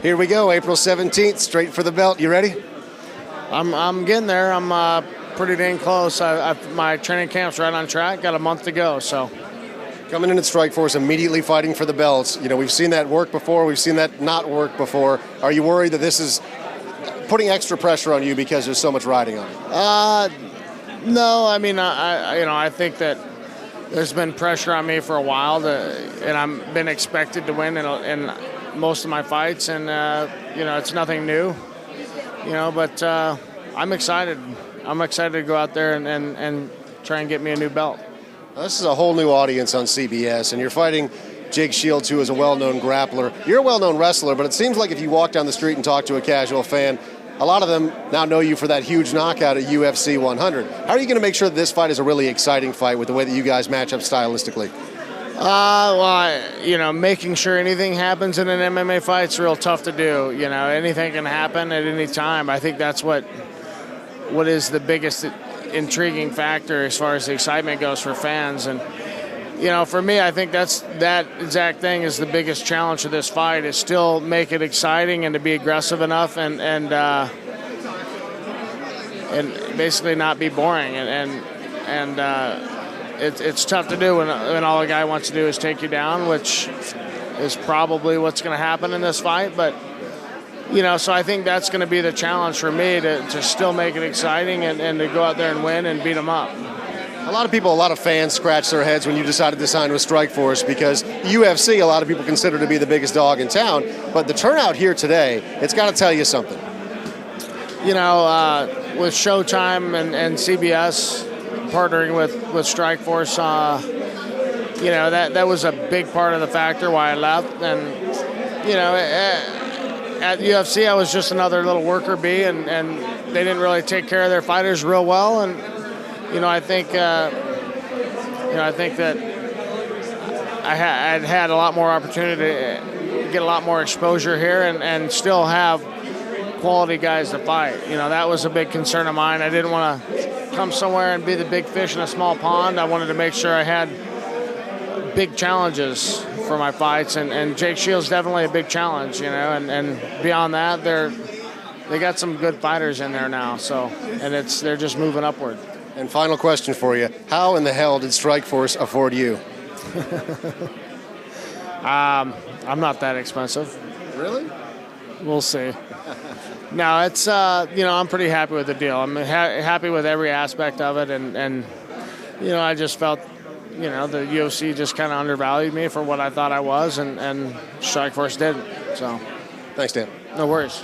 Here we go, April 17th, straight for the belt. You ready? I'm getting there. I'm pretty dang close. My training camp's right on track. Got a month to go, so. Coming in at Strikeforce, immediately fighting for the belts. You know, we've seen that work before. We've seen that not work before. Are you worried that this is putting extra pressure on you because there's so much riding on it? No. I mean, I think that there's been pressure on me for a while, and I've been expected to win in most of my fights, and it's nothing new. But I'm excited. I'm excited to go out there and try and get me a new belt. This is a whole new audience on CBS, and you're fighting Jake Shields, who is a well-known grappler. You're a well-known wrestler, but it seems like if you walk down the street and talk to a casual fan, a lot of them now know you for that huge knockout at UFC 100. How are you going to make sure that this fight is a really exciting fight with the way that you guys match up stylistically? Making sure anything happens in an MMA fight is real tough to do. Anything can happen at any time. I think that's what is the biggest intriguing factor as far as the excitement goes for fans. And for me, I think that exact thing is the biggest challenge for this fight, is still make it exciting and to be aggressive enough and basically not be boring. It's tough to do when all a guy wants to do is take you down, which is probably what's going to happen in this fight. But so I think that's going to be the challenge for me, to still make it exciting and to go out there and win and beat them up. A lot of fans scratch their heads when you decided to sign with Strikeforce, because UFC, a lot of people consider to be the biggest dog in town. But the turnout here today, it's got to tell you something. With Showtime and CBS partnering with Strikeforce, that was a big part of the factor why I left. And, at UFC, I was just another little worker bee, and they didn't really take care of their fighters real well. And I think that I'd had a lot more opportunity to get a lot more exposure here and still have quality guys to fight. That was a big concern of mine. I didn't want to come somewhere and be the big fish in a small pond. I wanted to make sure I had big challenges for my fights, and Jake Shields definitely a big challenge, and beyond that, they got some good fighters in there now, and they're just moving upward. And final question for you: how in the hell did Strikeforce afford you? I'm not that expensive. Really? We'll see. No, it's I'm pretty happy with the deal. I'm happy with every aspect of it, and I just felt the UFC just kind of undervalued me for what I thought I was, and Strikeforce didn't. So, thanks, Dan. No worries.